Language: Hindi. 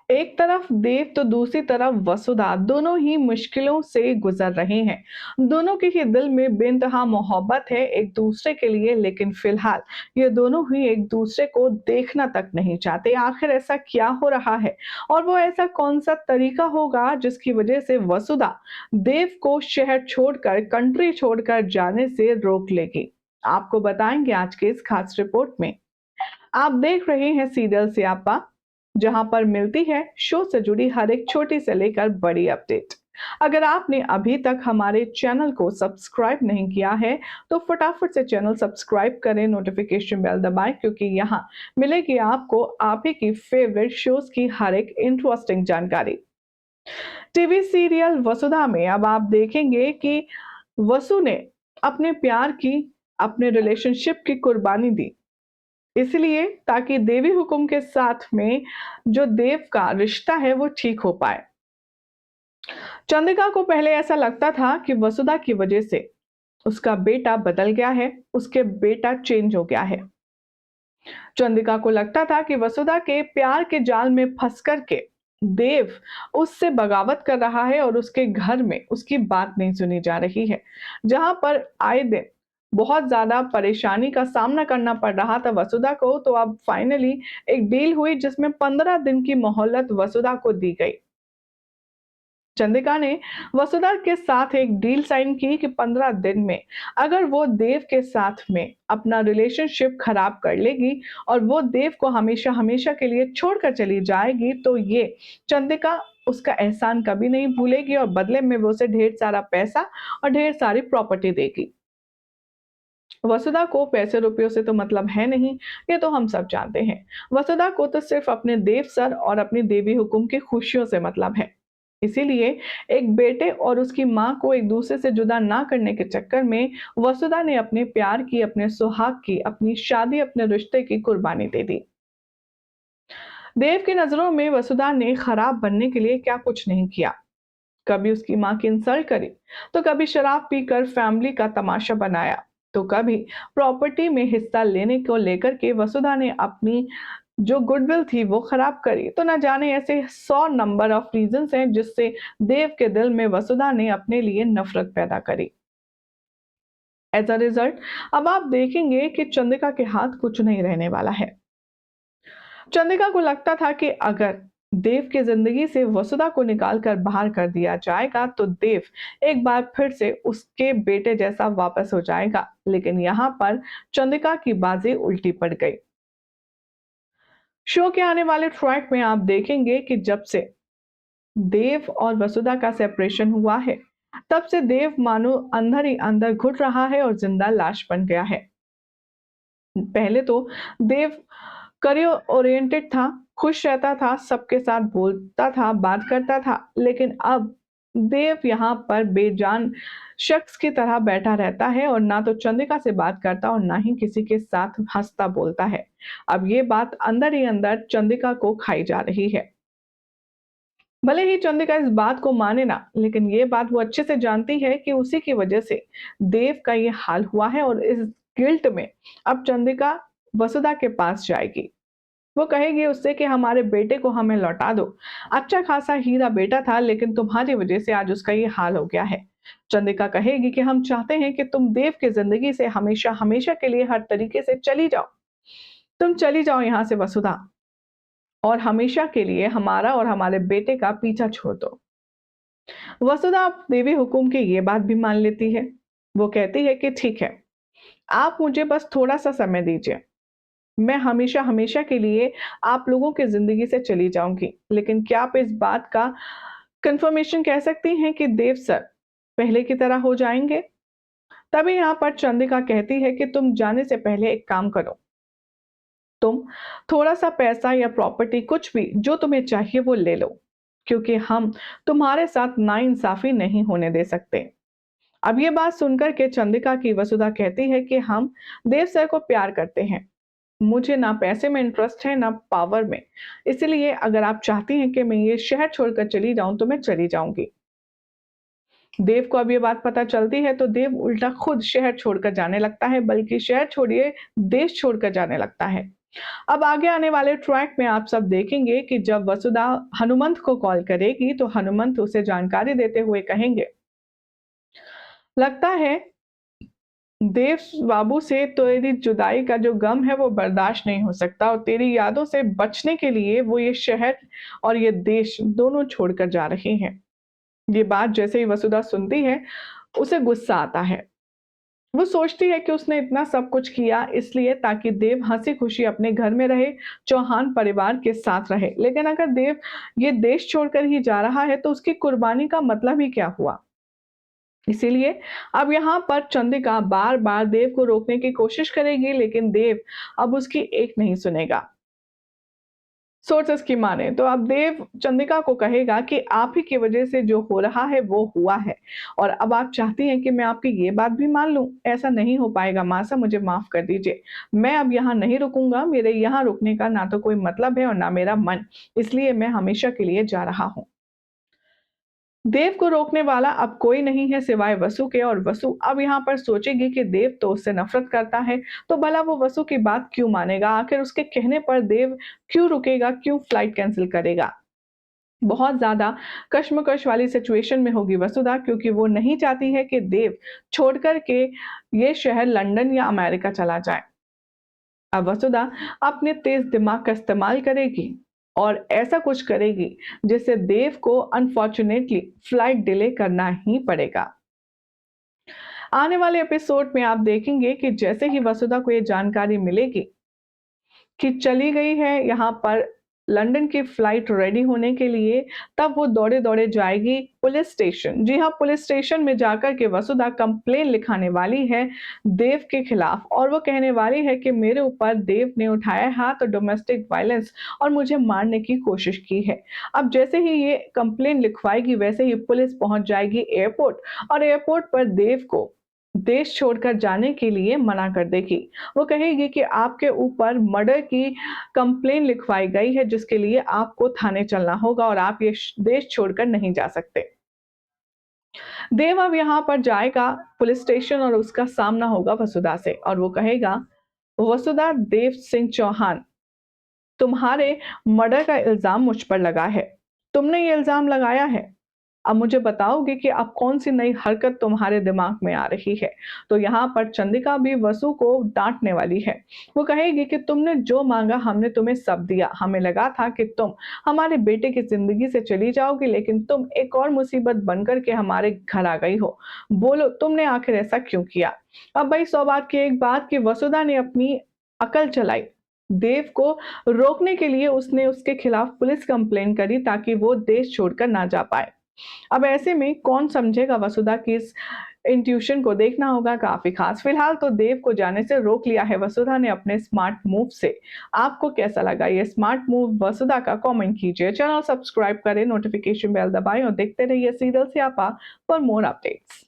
एक तरफ देव तो दूसरी तरफ वसुधा, दोनों ही मुश्किलों से गुजर रहे हैं। दोनों के ही दिल में बेइंतहा मोहब्बत है एक दूसरे के लिए, लेकिन फिलहाल ये दोनों ही एक दूसरे को देखना तक नहीं चाहते। आखिर ऐसा क्या हो रहा है और वो ऐसा कौन सा तरीका होगा जिसकी वजह से वसुधा देव को शहर छोड़कर, कंट्री छोड़कर जाने से रोक लेगी? आपको बताएंगे आज के इस खास रिपोर्ट में। आप देख रहे हैं सीरियल सियापा, जहां पर मिलती है शो से जुड़ी हर एक छोटी से लेकर बड़ी अपडेट। अगर आपने अभी तक हमारे चैनल को सब्सक्राइब नहीं किया है तो फटाफट से चैनल सब्सक्राइब करें, नोटिफिकेशन बेल दबाएं, क्योंकि यहाँ मिलेगी आपको आप ही की फेवरेट शोज की हर एक इंटरेस्टिंग जानकारी। टीवी सीरियल वसुधा में अब आप देखेंगे कि वसु ने अपने प्यार की, अपने रिलेशनशिप की कुर्बानी दी, इसलिए ताकि देवी हुकुम के साथ में जो देव का रिश्ता है वो ठीक हो पाए। चंद्रिका को पहले ऐसा लगता था कि वसुधा की वजह से उसका बेटा बदल गया है, उसके बेटा चेंज हो गया है। चंद्रिका को लगता था कि वसुधा के प्यार के जाल में फंस करके देव उससे बगावत कर रहा है और उसके घर में उसकी बात नहीं सुनी जा रही है। जहां पर आए दिन बहुत ज्यादा परेशानी का सामना करना पड़ रहा था वसुधा को, तो अब फाइनली एक डील हुई जिसमें 15 दिन की मोहलत वसुधा को दी गई। चंद्रिका ने वसुधा के साथ एक डील साइन की कि 15 दिन में अगर वो देव के साथ में अपना रिलेशनशिप खराब कर लेगी और वो देव को हमेशा हमेशा के लिए छोड़कर चली जाएगी, तो ये चंद्रिका उसका एहसान कभी नहीं भूलेगी और बदले में वो उसे ढेर सारा पैसा और ढेर सारी प्रॉपर्टी देगी। वसुधा को पैसे रुपयों से तो मतलब है नहीं, ये तो हम सब जानते हैं। वसुधा को तो सिर्फ अपने देव सर और अपनी देवी हुकुम की खुशियों से मतलब है। इसीलिए एक बेटे और उसकी मां को एक दूसरे से जुदा ना करने के चक्कर में वसुधा ने अपने प्यार की, अपने सुहाग की, अपनी शादी, अपने रिश्ते की कुर्बानी दे दी। देव की नजरों में वसुधा ने खराब बनने के लिए क्या कुछ नहीं किया। कभी उसकी मां की इंसल्ट करी, तो कभी शराब पीकर फैमिली का तमाशा बनाया, तो कभी प्रॉपर्टी में हिस्सा लेने को लेकर के वसुधा ने अपनी जो गुडविल थी वो खराब करी। तो ना जाने ऐसे 100 नंबर ऑफ रीजंस हैं जिससे देव के दिल में वसुधा ने अपने लिए नफरत पैदा करी। एज अ रिजल्ट अब आप देखेंगे कि चंद्रिका के हाथ कुछ नहीं रहने वाला है। चंद्रिका को लगता था कि अगर देव की जिंदगी से वसुधा को निकालकर बाहर कर दिया जाएगा तो देव एक बार फिर से उसके बेटे जैसा वापस हो जाएगा, लेकिन यहाँ पर चंद्रिका की बाजी उल्टी पड़ गई। शो के आने वाले ट्रैक में आप देखेंगे कि जब से देव और वसुधा का सेपरेशन हुआ है, तब से देव मानो अंदर ही अंदर घुट रहा है और जिंदा लाश बन गया है। पहले तो देव करियर ओरिएंटेड था, खुश रहता था, सबके साथ बोलता था, बात करता था, लेकिन अब देव यहाँ पर बेजान शख्स की तरह बैठा रहता है और ना तो चंद्रिका से बात करता और ना ही किसी के साथ हंसता बोलता है। अब ये बात अंदर ही अंदर चंद्रिका को खाई जा रही है। भले ही चंद्रिका इस बात को माने ना, लेकिन ये बात वो अच्छे से जानती है कि उसी की वजह से देव का ये हाल हुआ है और इस गिल्ट में अब चंद्रिका वसुधा के पास जाएगी। वो कहेगी उससे कि हमारे बेटे को हमें लौटा दो। अच्छा खासा हीरा बेटा था, लेकिन तुम्हारी वजह से आज उसका ये हाल हो गया है। चंद्रिका कहेगी कि हम चाहते हैं कि तुम देव की जिंदगी से हमेशा हमेशा के लिए हर तरीके से चली जाओ। तुम चली जाओ यहाँ से वसुधा, और हमेशा के लिए हमारा और हमारे बेटे का पीछा छोड़ दो। वसुधा अब देवी हुकुम की ये बात भी मान लेती है। वो कहती है कि ठीक है, आप मुझे बस थोड़ा सा समय दीजिए, मैं हमेशा हमेशा के लिए आप लोगों की जिंदगी से चली जाऊंगी, लेकिन क्या आप इस बात का कंफर्मेशन कह सकती हैं कि देव सर पहले की तरह हो जाएंगे? तभी यहाँ पर चंद्रिका कहती है कि तुम जाने से पहले एक काम करो, तुम थोड़ा सा पैसा या प्रॉपर्टी कुछ भी जो तुम्हें चाहिए वो ले लो, क्योंकि हम तुम्हारे साथ नाइंसाफी नहीं होने दे सकते। अब ये बात सुनकर के चंद्रिका की वसुधा कहती है कि हम देव सर को प्यार करते हैं, मुझे ना पैसे में इंटरेस्ट है ना पावर में, इसलिए अगर आप चाहती हैं कि मैं ये शहर छोड़कर चली जाऊं तो मैं चली जाऊंगी। देव को अब ये बात पता चलती है तो देव उल्टा खुद शहर छोड़कर जाने लगता है, बल्कि शहर छोड़िए देश छोड़कर जाने लगता है। अब आगे आने वाले ट्रैक में आप सब देखेंगे कि जब वसुधा हनुमंत को कॉल करेगी तो हनुमंत उसे जानकारी देते हुए कहेंगे, लगता है देव बाबू से तेरी जुदाई का जो गम है वो बर्दाश्त नहीं हो सकता और तेरी यादों से बचने के लिए वो ये शहर और ये देश दोनों छोड़कर जा रहे हैं। ये बात जैसे ही वसुधा सुनती है, उसे गुस्सा आता है। वो सोचती है कि उसने इतना सब कुछ किया इसलिए ताकि देव हंसी खुशी अपने घर में रहे, चौहान परिवार के साथ रहे। लेकिन अगर देव ये देश छोड़कर ही जा रहा है तो उसकी कुर्बानी का मतलब ही क्या हुआ? इसीलिए अब यहाँ पर चंद्रिका बार बार देव को रोकने की कोशिश करेगी, लेकिन देव अब उसकी एक नहीं सुनेगा। सोर्सेस की माने तो अब देव चंद्रिका को कहेगा कि आप ही की वजह से जो हो रहा है वो हुआ है और अब आप चाहती हैं कि मैं आपकी ये बात भी मान लूं। ऐसा नहीं हो पाएगा मासा, मुझे माफ कर दीजिए। मैं अब यहाँ नहीं रुकूंगा, मेरे यहाँ रुकने का ना तो कोई मतलब है और ना मेरा मन, इसलिए मैं हमेशा के लिए जा रहा हूँ। देव को रोकने वाला अब कोई नहीं है सिवाय वसु के, और वसु अब यहाँ पर सोचेगी कि देव तो उससे नफरत करता है, तो भला वो वसु की बात क्यों मानेगा? आखिर उसके कहने पर देव क्यों रुकेगा, क्यों फ्लाइट कैंसिल करेगा? बहुत ज्यादा कश्मकश वाली सिचुएशन में होगी वसुधा, क्योंकि वो नहीं चाहती है कि देव छोड़कर के ये शहर लंदन या अमेरिका चला जाए। अब वसुधा अपने तेज दिमाग का इस्तेमाल करेगी और ऐसा कुछ करेगी जिससे देव को अनफॉर्चुनेटली फ्लाइट डिले करना ही पड़ेगा। आने वाले एपिसोड में आप देखेंगे कि जैसे ही वसुधा को ये जानकारी मिलेगी कि चली गई है यहाँ पर लंदन की फ्लाइट रेडी होने के लिए, तब वो दौड़े-दौड़े जाएगी पुलिस स्टेशन। जी हाँ, पुलिस स्टेशन में जाकर के वसुधा कंप्लेन लिखाने वाली है देव के खिलाफ और वो कहने वाली है कि मेरे ऊपर देव ने उठाया हाथ और डोमेस्टिक वायलेंस और मुझे मारने की कोशिश की है। अब जैसे ही ये कंप्लेन लिखवाएगी वैसे ही पुलिस पहुंच जाएगी एयरपोर्ट और एयरपोर्ट पर देव को देश छोड़कर जाने के लिए मना कर देगी। वो कहेगी कि आपके ऊपर मर्डर की कंप्लेन लिखवाई गई है जिसके लिए आपको थाने चलना होगा और आप ये देश छोड़कर नहीं जा सकते। देव अब यहाँ पर जाएगा पुलिस स्टेशन और उसका सामना होगा वसुधा से और वो कहेगा, वसुधा देव सिंह चौहान, तुम्हारे मर्डर का इल्जाम मुझ पर लगा है। तुमने ये इल्जाम लगाया है। अब मुझे बताओगे कि अब कौन-सी नई हरकत तुम्हारे दिमाग में आ रही है? तो यहाँ पर चंद्रिका भी वसु को डाँटने वाली है। वो कहेगी कि तुमने जो माँगा हमने तुम्हें सब दिया। हमें लगा था कि तुम हमारे बेटे की ज़िंदगी से चली जाओगी, लेकिन तुम एक और मुसीबत बनकर के हमारे घर आ गई हो। बोलो तुमने आखिर ऐसा क्यों किया? अब भाई सौभाग्य की एक बात कि वसुधा ने अपनी अकल चलाई। देव को रोकने के लिए उसने उसके खिलाफ पुलिस कंप्लेन करी ताकि वो देश छोड़कर ना जा पाए। अब ऐसे में कौन समझेगा वसुधा की इस इंट्यूशन को? देखना होगा काफी खास। फिलहाल तो देव को जाने से रोक लिया है वसुधा ने अपने स्मार्ट मूव से। आपको कैसा लगा ये स्मार्ट मूव वसुधा का? कमेंट कीजिए। चैनल सब्सक्राइब करें, नोटिफिकेशन बेल दबाएं और देखते रहिए सीरियल स्यापा फॉर मोर अपडेट्स।